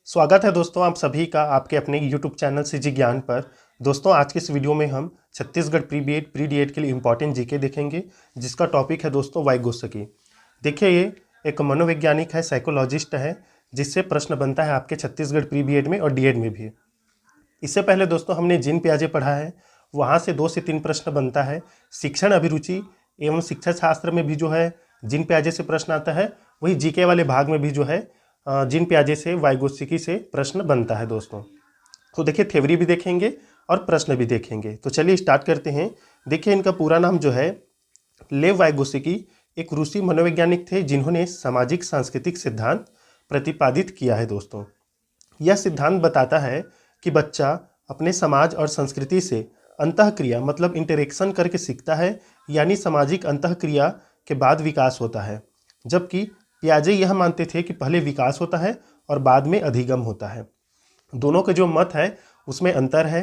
स्वागत है दोस्तों आप सभी का आपके अपने YouTube चैनल सीजी ज्ञान पर। दोस्तों आज के इस वीडियो में हम Chhattisgarh pre BEd pre DEd के लिए इम्पोर्टेंट जीके देखेंगे, जिसका टॉपिक है दोस्तों वाइगोत्स्की। देखिए ये एक मनोवैज्ञानिक है, साइकोलॉजिस्ट है, जिससे प्रश्न बनता है आपके छत्तीसगढ़ प्री बीएड में और डीएड में भी। इससे पहले दोस्तों हमने जीन पियाजे पढ़ा है, वहाँ से 2 से 3 प्रश्न बनता है। शिक्षण अभिरुचि एवं शिक्षा शास्त्र में भी जो है जीन पियाजे से प्रश्न आता है, वही जीके वाले भाग में भी जो है जीन पियाजे से वाइगोत्स्की से प्रश्न बनता है दोस्तों। तो देखिए थ्योरी भी देखेंगे और प्रश्न भी देखेंगे। तो चलिए स्टार्ट करते हैं। देखिए इनका पूरा नाम जो है लेव वाइगोत्स्की एक रूसी मनोवैज्ञानिक थे, जिन्होंने सामाजिक सांस्कृतिक सिद्धांत प्रतिपादित किया है दोस्तों। यह सिद्धांत बताता है कि बच्चा अपने समाज और संस्कृति से अंतःक्रिया मतलब इंटरेक्शन करके सीखता है, यानी सामाजिक अंतःक्रिया के बाद विकास होता है। जबकि पियाजे यह मानते थे कि पहले विकास होता है और बाद में अधिगम होता है। दोनों के जो मत है उसमें अंतर है।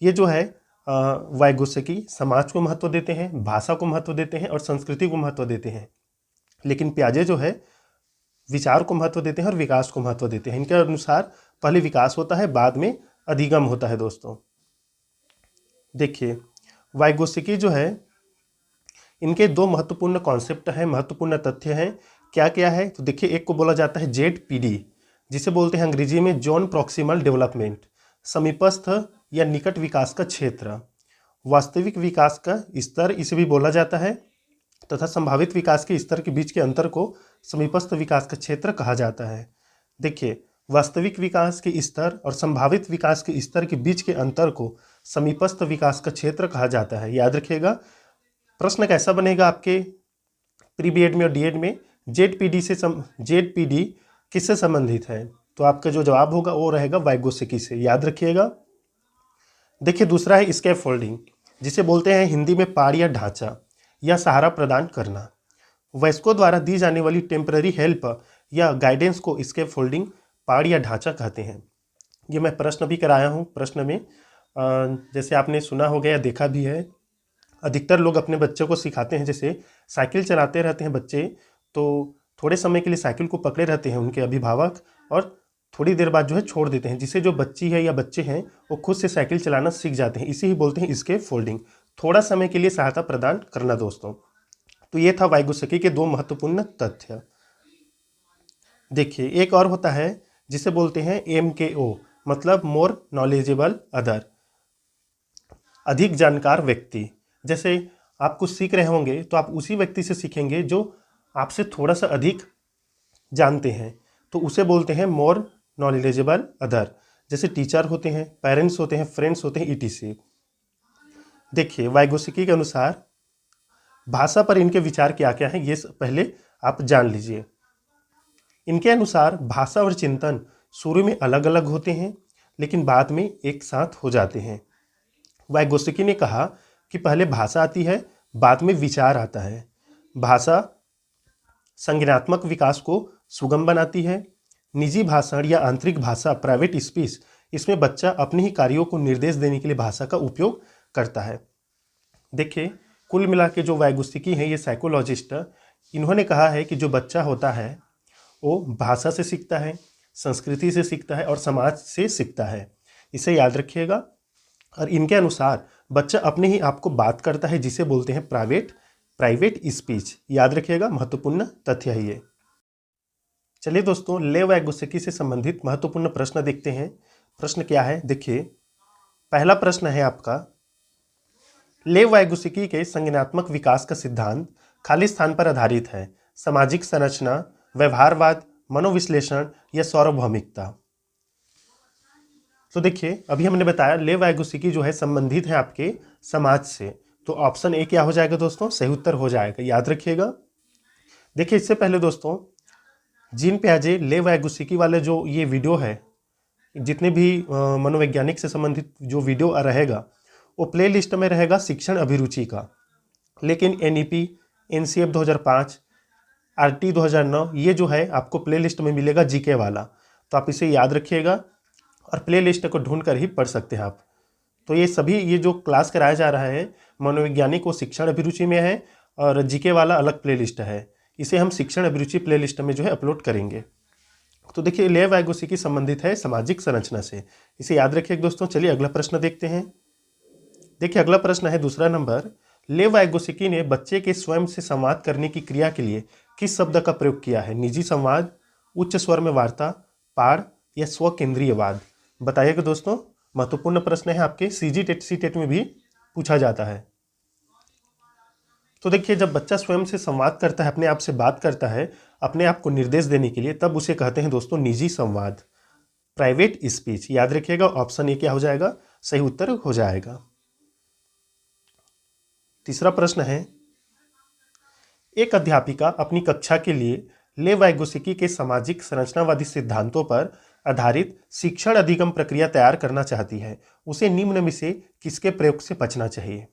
ये जो है वाइगोत्स्की समाज को महत्व देते हैं, भाषा को महत्व देते हैं और संस्कृति को महत्व देते हैं, लेकिन पियाजे जो है विचार को महत्व देते हैं और विकास को महत्व देते हैं। इनके अनुसार पहले विकास होता है, बाद में अधिगम होता है दोस्तों। देखिए वाइगोत्स्की जो है इनके 2 महत्वपूर्ण कॉन्सेप्ट हैं, महत्वपूर्ण तथ्य हैं। क्या क्या है तो देखिए, एक को बोला जाता है ZPD, जिसे बोलते हैं अंग्रेजी में जोन प्रॉक्सिमल डेवलपमेंट, समीपस्थ या निकट विकास का क्षेत्र। वास्तविक विकास का स्तर इसे भी बोला जाता है, तथा संभावित विकास के स्तर के बीच के अंतर को समीपस्थ विकास का क्षेत्र कहा जाता है। देखिए वास्तविक विकास के स्तर और संभावित विकास के स्तर के बीच के अंतर को समीपस्थ विकास का क्षेत्र कहा जाता है। याद रखिएगा, प्रश्न कैसा बनेगा आपके प्री बीएड में और डीएड में, ZPD किससे संबंधित है, तो आपका जो जवाब होगा वो रहेगा वाइगोत्स्की से। याद रखिएगा। देखिए दूसरा है स्कैफ फोल्डिंग, जिसे बोलते हैं हिंदी में पाड़ या ढांचा या सहारा प्रदान करना। वयस्कों द्वारा दी जाने वाली टेम्पररी हेल्प या गाइडेंस को स्कैफ फोल्डिंग पाड़ या ढांचा कहते हैं। ये मैं प्रश्न भी कराया हूँ। प्रश्न में जैसे आपने सुना होगा या देखा भी है, अधिकतर लोग अपने बच्चों को सिखाते हैं, जैसे साइकिल चलाते रहते हैं बच्चे, तो थोड़े समय के लिए साइकिल को पकड़े रहते हैं उनके अभिभावक और थोड़ी देर बाद जो है छोड़ देते हैं, जिससे जो बच्ची है या बच्चे हैं वो खुद से साइकिल चलाना सीख जाते हैं। इसे ही बोलते हैं स्कैफ फोल्डिंग, थोड़ा समय के लिए सहायता प्रदान करना दोस्तों। तो ये था वाइगोत्स्की के 2 महत्वपूर्ण तथ्य। देखिए एक और होता है जिसे बोलते हैं MKO, मतलब मोर नॉलेजेबल अदर, अधिक जानकार व्यक्ति। जैसे आप कुछ सीख रहे होंगे तो आप उसी व्यक्ति से सीखेंगे जो आपसे थोड़ा सा अधिक जानते हैं, तो उसे बोलते हैं मोर नॉलेजेबल अदर। जैसे टीचर होते हैं, पेरेंट्स होते हैं, फ्रेंड्स होते हैं, ETC। देखिए वाइगोत्स्की के अनुसार भाषा पर इनके विचार क्या क्या हैं, ये पहले आप जान लीजिए। इनके अनुसार भाषा और चिंतन शुरू में अलग अलग होते हैं, लेकिन बाद में एक साथ हो जाते हैं। वाइगोत्स्की ने कहा कि पहले भाषा आती है, बाद में विचार आता है। भाषा संज्ञानात्मक विकास को सुगम बनाती है। निजी भाषण या आंतरिक भाषा, प्राइवेट स्पीच, इसमें बच्चा अपने ही कार्यों को निर्देश देने के लिए भाषा का उपयोग करता है। देखिए कुल मिला के जो वाइगोत्स्की हैं, ये साइकोलॉजिस्ट, इन्होंने कहा है कि जो बच्चा होता है वो भाषा से सीखता है, संस्कृति से सीखता है और समाज से सीखता है। इसे याद रखिएगा। और इनके अनुसार बच्चा अपने ही आप को बात करता है, जिसे बोलते हैं प्राइवेट स्पीच। याद रखिएगा, महत्वपूर्ण तथ्य है ये। चलिए दोस्तों लेव वाइगोत्स्की से संबंधित महत्वपूर्ण प्रश्न देखते हैं। प्रश्न क्या है, देखिए पहला प्रश्न है आपका, लेव वाइगोत्स्की के संज्ञानात्मक विकास का सिद्धांत खाली स्थान पर आधारित है, सामाजिक संरचना, व्यवहारवाद, मनोविश्लेषण या सार्वभौमिकता। तो देखिए अभी हमने बताया लेव वाइगोत्स्की जो है संबंधित है आपके समाज से, तो ऑप्शन ए क्या हो जाएगा दोस्तों, सही उत्तर हो जाएगा। याद रखिएगा। देखिए इससे पहले दोस्तों जीन पियाजे लेव वाइगोत्स्की वाले जो ये वीडियो है, जितने भी मनोवैज्ञानिक से संबंधित जो वीडियो रहेगा वो प्ले लिस्ट में रहेगा शिक्षण अभिरुचि का, लेकिन NEP, NCF 2005, RT 2009 ये जो है आपको प्ले लिस्ट में मिलेगा जीके वाला। तो आप इसे याद रखिएगा और प्ले लिस्ट को ढूंढ कर ही पढ़ सकते हैं आप। तो ये सभी ये जो क्लास कराया जा रहा है मनोवैज्ञानिक वो शिक्षण अभिरुचि में है, और जीके वाला अलग प्ले लिस्ट है। इसे हम शिक्षण अभिरुचि प्ले लिस्ट में जो है अपलोड करेंगे। तो देखिए लेव वाइगोत्स्की संबंधित है सामाजिक संरचना से, इसे याद रखिए दोस्तों। चलिए अगला प्रश्न देखते हैं। देखिए अगला प्रश्न है दूसरा नंबर, लेव वाइगोत्स्की ने बच्चे के स्वयं से संवाद करने की क्रिया के लिए किस शब्द का प्रयोग किया है? निजी संवाद, उच्च स्वर में वार्ता, पाड़ या स्व केंद्रीयवाद? बताइएगा दोस्तों, महत्वपूर्ण प्रश्न है, आपके सीजी टेट सी टेट में भी पूछा जाता है। तो देखिए जब बच्चा स्वयं से संवाद करता है, अपने आप से बात करता है अपने आप को निर्देश देने के लिए, तब उसे कहते हैं दोस्तों निजी संवाद, प्राइवेट स्पीच। याद रखिएगा ऑप्शन ए क्या हो जाएगा? सही उत्तर हो जाएगा। तीसरा प्रश्न है, एक अध्यापिका अपनी कक्षा के लिए लेव वाइगोत्स्की के सामाजिक संरचनावादी सिद्धांतों पर आधारित शिक्षण अधिगम प्रक्रिया तैयार करना चाहती है, उसे निम्न में से किसके प्रयोग से बचना चाहिए?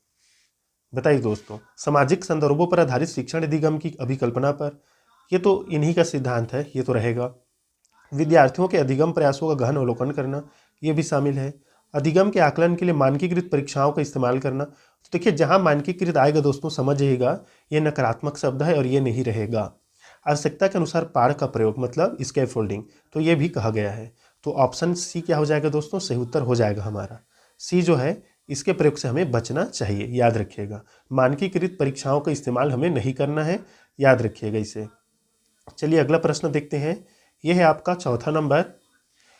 बताइए दोस्तों, सामाजिक संदर्भों पर आधारित शिक्षण अधिगम की अभिकल्पना पर, ये तो इन्हीं का सिद्धांत है, ये तो रहेगा। विद्यार्थियों के अधिगम प्रयासों का गहन अवलोकन करना, ये भी शामिल है। अधिगम के आकलन के लिए मानकीकृत परीक्षाओं का इस्तेमाल करना। तो देखिए जहां मानकीकृत आएगा दोस्तों समझिएगा ये नकारात्मक शब्द है और ये नहीं रहेगा। आवश्यकता के अनुसार पाड़ का प्रयोग मतलब स्कैफोल्डिंग, तो ये भी कहा गया है। तो ऑप्शन सी क्या हो जाएगा दोस्तों? सही उत्तर हो जाएगा हमारा सी जो है, इसके प्रयोग से हमें बचना चाहिए, याद रखिएगा। मानकीकृत परीक्षाओं का इस्तेमाल हमें नहीं करना है, याद रखिएगा इसे। चलिए अगला प्रश्न देखते हैं, यह है आपका चौथा नंबर।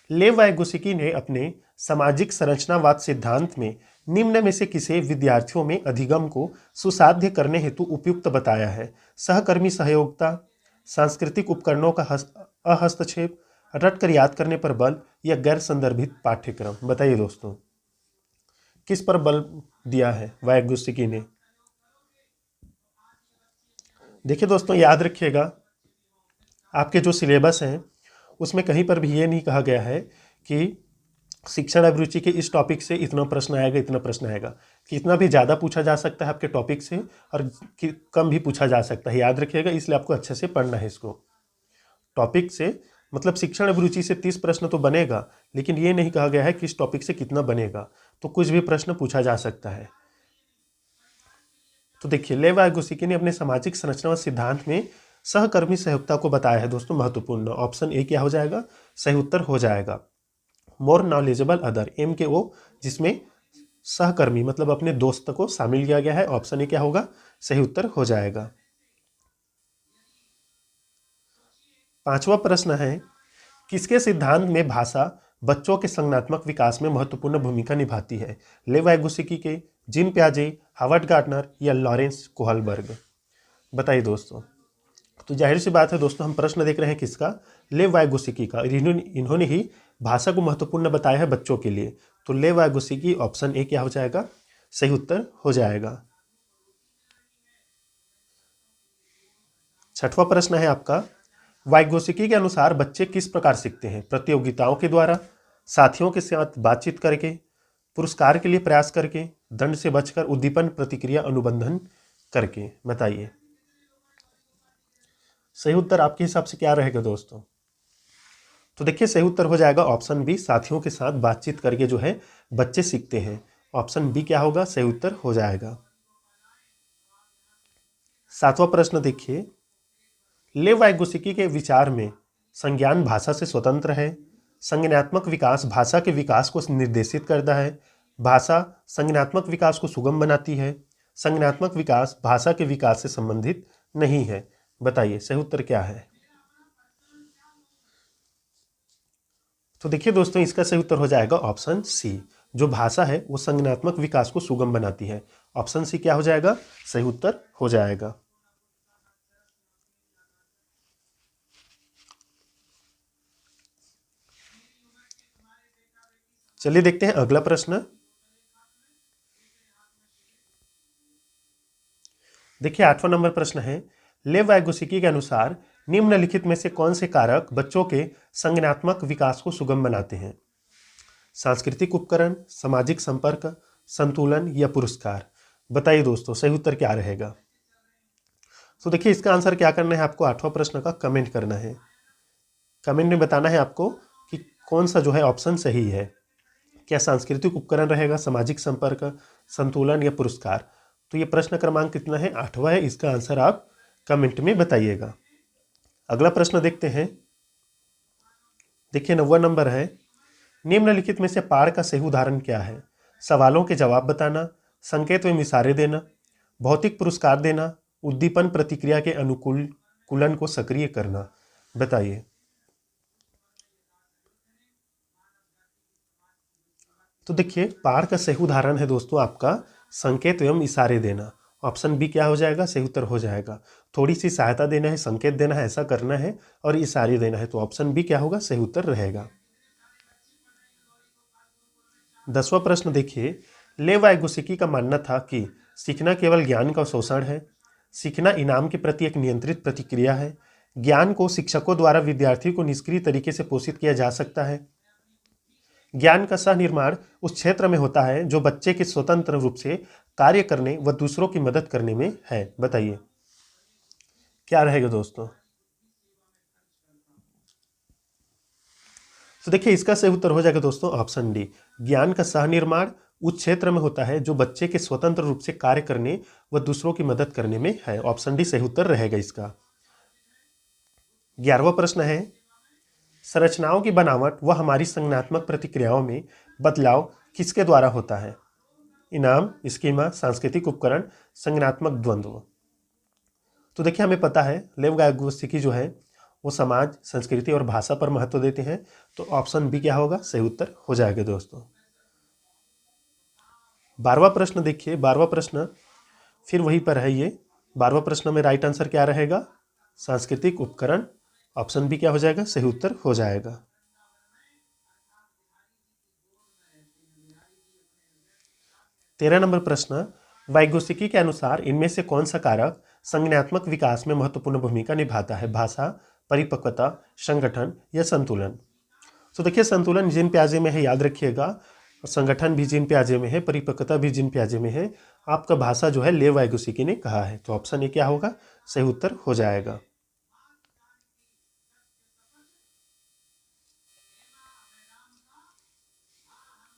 लेव वाइगोत्स्की ने अपने सामाजिक संरचनावाद सिद्धांत में निम्न में से किसे विद्यार्थियों में अधिगम को सुसाध्य करने हेतु उपयुक्त बताया है? सहकर्मी सहयोगिता, सांस्कृतिक उपकरणों का हस्तक्षेप, रटकर याद करने पर बल या गैर संदर्भित पाठ्यक्रम? बताइए दोस्तों किस पर बल दिया है वाइगोत्स्की ने? देखिए दोस्तों याद रखिएगा, आपके जो सिलेबस हैं उसमें कहीं पर भी ये नहीं कहा गया है कि शिक्षण अभिरुचि के इस टॉपिक से इतना प्रश्न आएगा, इतना प्रश्न आएगा। कि इतना भी ज़्यादा पूछा जा सकता है आपके टॉपिक से और कम भी पूछा जा सकता है, याद रखिएगा। इसलिए आपको अच्छे से पढ़ना है इसको। टॉपिक से मतलब शिक्षण अभिरुचि से 30 प्रश्न तो बनेगा, लेकिन ये नहीं कहा गया है कि इस टॉपिक से कितना बनेगा, तो कुछ भी प्रश्न पूछा जा सकता है। तो देखिए लेव वाइगोत्स्की ने अपने सामाजिक संरचना सिद्धांत में सहकर्मी सहयोगिता को बताया है दोस्तों, महत्वपूर्ण। ऑप्शन ए क्या हो जाएगा? सही उत्तर हो जाएगा। मोर नॉलेजेबल अदर, एम के ओ, जिसमें सहकर्मी मतलब अपने दोस्त को शामिल किया गया है। ऑप्शन ए क्या होगा? सही उत्तर हो जाएगा। पांचवा प्रश्न है, किसके सिद्धांत में भाषा बच्चों के संज्ञानात्मक विकास में महत्वपूर्ण भूमिका निभाती है? लेव वाइगोत्स्की के, जीन पियाजे, हार्वर्ड गार्टनर या लॉरेंस कोहलबर्ग? बताइए दोस्तों। तो जाहिर सी बात है दोस्तों, हम प्रश्न देख रहे हैं किसका? लेव वाइगोत्स्की का। इन्होंने ही भाषा को महत्वपूर्ण बताया है बच्चों के लिए। तो लेव वाइगोत्स्की, ऑप्शन ए क्या हो जाएगा? सही उत्तर हो जाएगा। छठवां प्रश्न है आपका, वाइगोत्स्की के अनुसार बच्चे किस प्रकार सीखते हैं? प्रतियोगिताओं के द्वारा, साथियों के साथ बातचीत करके, पुरस्कार के लिए प्रयास करके, दंड से बचकर, उद्दीपन प्रतिक्रिया अनुबंधन करके? बताइए सही उत्तर आपके हिसाब से क्या रहेगा दोस्तों? तो देखिए सही उत्तर हो जाएगा ऑप्शन बी, साथियों के साथ बातचीत करके जो है बच्चे सीखते हैं। ऑप्शन बी क्या होगा? सही उत्तर हो जाएगा। सातवां प्रश्न देखिए, लेव वाइगोत्स्की के विचार में संज्ञान भाषा से स्वतंत्र है, संज्ञानात्मक विकास भाषा के विकास को निर्देशित करता है, भाषा संज्ञानात्मक विकास को सुगम बनाती है, संज्ञानात्मक विकास भाषा के विकास से संबंधित नहीं है? बताइए सही उत्तर क्या है? तो देखिए दोस्तों, इसका सही उत्तर हो जाएगा ऑप्शन सी, जो भाषा है वो संज्ञानात्मक विकास को सुगम बनाती है। ऑप्शन सी क्या हो जाएगा? सही उत्तर हो जाएगा। चलिए देखते हैं अगला प्रश्न। देखिए 8वां नंबर प्रश्न है, लेव वाइगोत्स्की के अनुसार निम्नलिखित में से कौन से कारक बच्चों के संज्ञानात्मक विकास को सुगम बनाते हैं? सांस्कृतिक उपकरण, सामाजिक संपर्क, संतुलन या पुरस्कार? बताइए दोस्तों सही उत्तर क्या रहेगा? तो देखिए इसका आंसर क्या करना है आपको? 8वां प्रश्न का कमेंट करना है। कमेंट में बताना है आपको कि कौन सा जो है ऑप्शन सही है। क्या सांस्कृतिक उपकरण रहेगा, सामाजिक संपर्क, संतुलन या पुरस्कार? तो ये प्रश्न क्रमांक कितना है? 8वां है। इसका आंसर आप कमेंट में बताइएगा। अगला प्रश्न देखते हैं। देखिए 90 नंबर है, निम्नलिखित में से पाठ का सही उदाहरण क्या है? सवालों के जवाब बताना, संकेत एवं इशारे देना, भौतिक पुरस्कार देना, उद्दीपन प्रतिक्रिया के अनुकूलन को सक्रिय करना। बताइए। तो देखिए पाठ का सही उदाहरण है दोस्तों आपका संकेत एवं इशारे देना। ऑप्शन बी क्या हो जाएगा? सही उत्तर हो जाएगा। थोड़ी सी सहायता देना है, संकेत देना है, ऐसा करना है और इशारे देना है, तो ऑप्शन बी क्या होगा? सही उत्तर रहेगा। 10वां प्रश्न देखिए, लेव वाइगोस्की का मानना था कि सीखना केवल ज्ञान का शोषण है, सीखना इनाम के प्रति एक नियंत्रित प्रतिक्रिया है, ज्ञान को शिक्षकों द्वारा विद्यार्थी को निष्क्रिय तरीके से पोषित किया जा सकता है, ज्ञान का सह निर्माण उस क्षेत्र में होता है जो बच्चे के स्वतंत्र रूप से कार्य करने व दूसरों की मदद करने में है। बताइए क्या रहेगा दोस्तों? तो देखिए इसका सही उत्तर हो जाएगा दोस्तों ऑप्शन डी, ज्ञान का सह निर्माण उस क्षेत्र में होता है जो बच्चे के स्वतंत्र रूप से कार्य करने व दूसरों की मदद करने में है। ऑप्शन डी सही उत्तर रहेगा इसका। 11वां प्रश्न है, संरचनाओं की बनावट व हमारी संज्ञानात्मक प्रतिक्रियाओं में बदलाव किसके द्वारा होता है? इनाम, स्कीमा, सांस्कृतिक उपकरण, संज्ञानात्मक द्वंद्व। तो देखिए हमें पता है लेव वाइगोस्की जो है वो समाज, संस्कृति और भाषा पर महत्व देते हैं, तो ऑप्शन बी क्या होगा? सही उत्तर हो जाएगा दोस्तों। 12वां प्रश्न देखिए, 12वां प्रश्न फिर वहीं पर है ये। 12वां प्रश्न में राइट आंसर क्या रहेगा? सांस्कृतिक उपकरण। ऑप्शन बी क्या हो जाएगा? सही उत्तर हो जाएगा। 13 नंबर प्रश्न, वाइगोस्की के अनुसार इनमें से कौन सा कारक संज्ञानात्मक विकास में महत्वपूर्ण भूमिका निभाता है? भाषा, परिपक्वता, संगठन या संतुलन। तो देखिए संतुलन जीन प्याजे में है, याद रखिएगा, और संगठन भी जीन प्याजे में है, परिपक्वता भी जीन प्याजे में है। आपका भाषा जो है लेव वाइगोस्की ने कहा है, तो ऑप्शन ए क्या होगा? सही उत्तर हो जाएगा।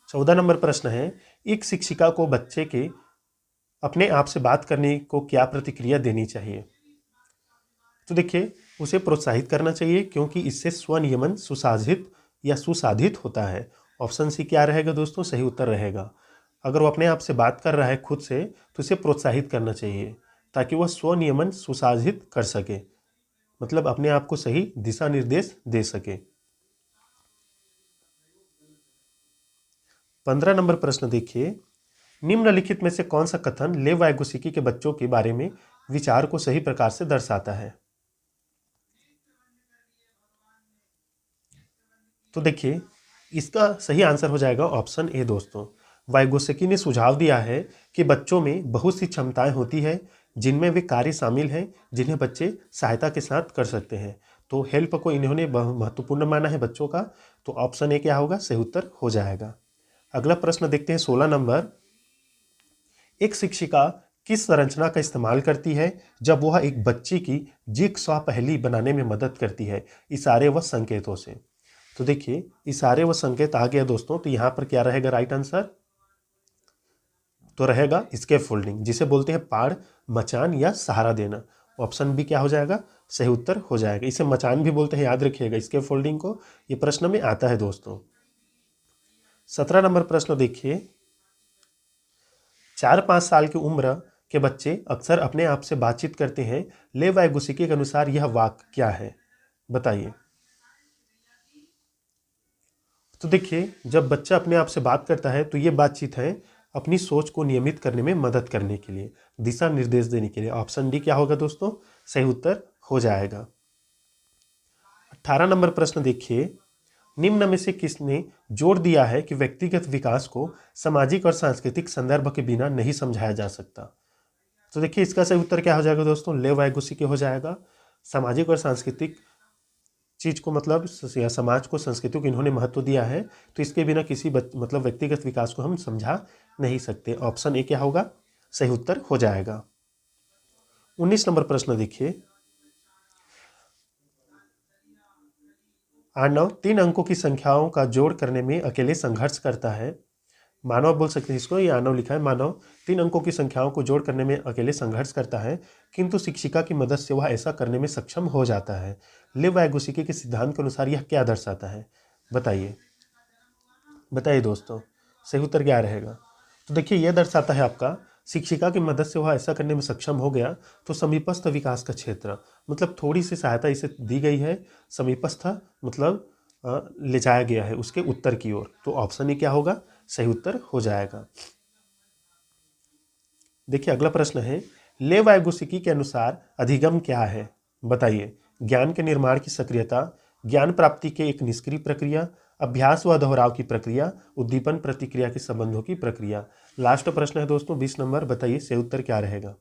14 नंबर प्रश्न है, एक शिक्षिका को बच्चे के अपने आप से बात करने को क्या प्रतिक्रिया देनी चाहिए? तो देखिए उसे प्रोत्साहित करना चाहिए क्योंकि इससे स्वनियमन सुसाधित या सुसाधित होता है। ऑप्शन सी क्या रहेगा दोस्तों? सही उत्तर रहेगा। अगर वो अपने आप से बात कर रहा है खुद से तो उसे प्रोत्साहित करना चाहिए ताकि वह स्वनियमन सुसाधित कर सके, मतलब अपने आप को सही दिशा निर्देश दे सके। 15 नंबर प्रश्न देखिए, निम्नलिखित में से कौन सा कथन लेव वाइगोस्की के बच्चों के बारे में विचार को सही प्रकार से दर्शाता है? तो देखिए इसका सही आंसर हो जाएगा ऑप्शन ए दोस्तों। वाइगोस्की ने सुझाव दिया है कि बच्चों में बहुत सी क्षमताएं होती है जिनमें वे कार्य शामिल हैं जिन्हें बच्चे सहायता के साथ कर सकते हैं, तो हेल्प को इन्होंने महत्वपूर्ण माना है बच्चों का, तो ऑप्शन ए क्या होगा? सही उत्तर हो जाएगा। अगला प्रश्न देखते हैं 16 नंबर, एक शिक्षिका किस संरचना का इस्तेमाल करती है जब वह एक बच्ची की जिगसॉ पहेली बनाने में मदद करती है? इशारे व संकेतों से। तो देखिए इशारे व संकेत आ गया दोस्तों, तो यहाँ पर क्या रहेगा राइट आंसर? तो रहेगा स्कैफोल्डिंग, जिसे बोलते हैं पाड़, मचान या सहारा देना। ऑप्शन बी क्या हो जाएगा? सही उत्तर हो जाएगा। इसे मचान भी बोलते हैं, याद रखिएगा स्कैफोल्डिंग को, ये प्रश्न में आता है दोस्तों। 17 नंबर प्रश्न देखिए, 4-5 साल की उम्र के बच्चे अक्सर अपने आप से बातचीत करते हैं, लेव वाइगोस्की के अनुसार यह वाक्य क्या है? बताइए। तो देखिए जब बच्चा अपने आप से बात करता है तो ये बातचीत है अपनी सोच को नियमित करने में मदद करने के लिए, दिशा निर्देश देने के लिए। ऑप्शन डी क्या होगा दोस्तों? सही उत्तर हो जाएगा। 18 नंबर प्रश्न देखिए, निम्न में से किसने जोर दिया है कि व्यक्तिगत विकास को सामाजिक और सांस्कृतिक संदर्भ के बिना नहीं समझाया जा सकता? तो देखिए इसका सही उत्तर क्या हो जाएगा दोस्तों? लेव वाइगोस्की हो जाएगा। सामाजिक और सांस्कृतिक चीज को मतलब या समाज को, संस्कृति को इन्होंने महत्व दिया है, तो इसके बिना किसी मतलब व्यक्तिगत विकास को हम समझा नहीं सकते। ऑप्शन ए क्या होगा? सही उत्तर हो जाएगा। 19 नंबर प्रश्न देखिए, मानव 3 अंकों की संख्याओं का जोड़ करने में अकेले संघर्ष करता है। मानव बोल सकते हैं इसको, ये मानव लिखा है। मानव 3 अंकों की संख्याओं को जोड़ करने में अकेले संघर्ष करता है, किंतु शिक्षिका की मदद से वह ऐसा करने में सक्षम हो जाता है। लेव वाइगोस्की के सिद्धांत के अनुसार यह क्या दर्शाता है? बताइए बताइए दोस्तों, सही उत्तर क्या रहेगा? तो देखिए यह दर्शाता है आपका शिक्षिका की मदद से वह ऐसा करने में सक्षम हो गया तो समीपस्थ विकास का क्षेत्र, मतलब थोड़ी सी सहायता इसे दी गई है, समीपस्थ मतलब ले जाया गया है उसके उत्तर की ओर, तो ऑप्शन ए क्या होगा? सही उत्तर हो जाएगा। देखिए अगला प्रश्न है, ले वाइगोत्स्की के अनुसार अधिगम क्या है? बताइए। ज्ञान के निर्माण की सक्रियता, ज्ञान प्राप्ति के एक निष्क्रिय प्रक्रिया, अभ्यास व दोहराव की प्रक्रिया, उद्दीपन प्रतिक्रिया के संबंधों की प्रक्रिया। लास्ट प्रश्न है दोस्तों 20 नंबर, बताइए सही उत्तर क्या रहेगा?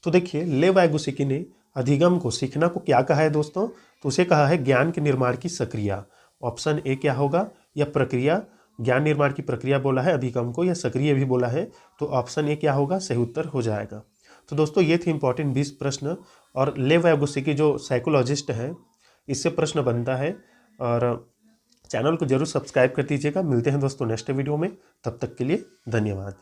तो देखिए ले वाइगोत्स्की ने अधिगम को, सीखना को क्या कहा है दोस्तों? तो उसे कहा है ज्ञान के निर्माण की सक्रिया। ऑप्शन ए क्या होगा? या प्रक्रिया, ज्ञान निर्माण की प्रक्रिया बोला है अधिगम को, या सक्रिय भी बोला है, तो ऑप्शन ए क्या होगा? सही उत्तर हो जाएगा। तो दोस्तों ये थे इंपॉर्टेंट 20 प्रश्न, और ले वाइगोत्स्की जो साइकोलॉजिस्ट हैं इससे प्रश्न बनता है, और चैनल को जरूर सब्सक्राइब कर दीजिएगा। मिलते हैं दोस्तों नेक्स्ट वीडियो में, तब तक के लिए धन्यवाद।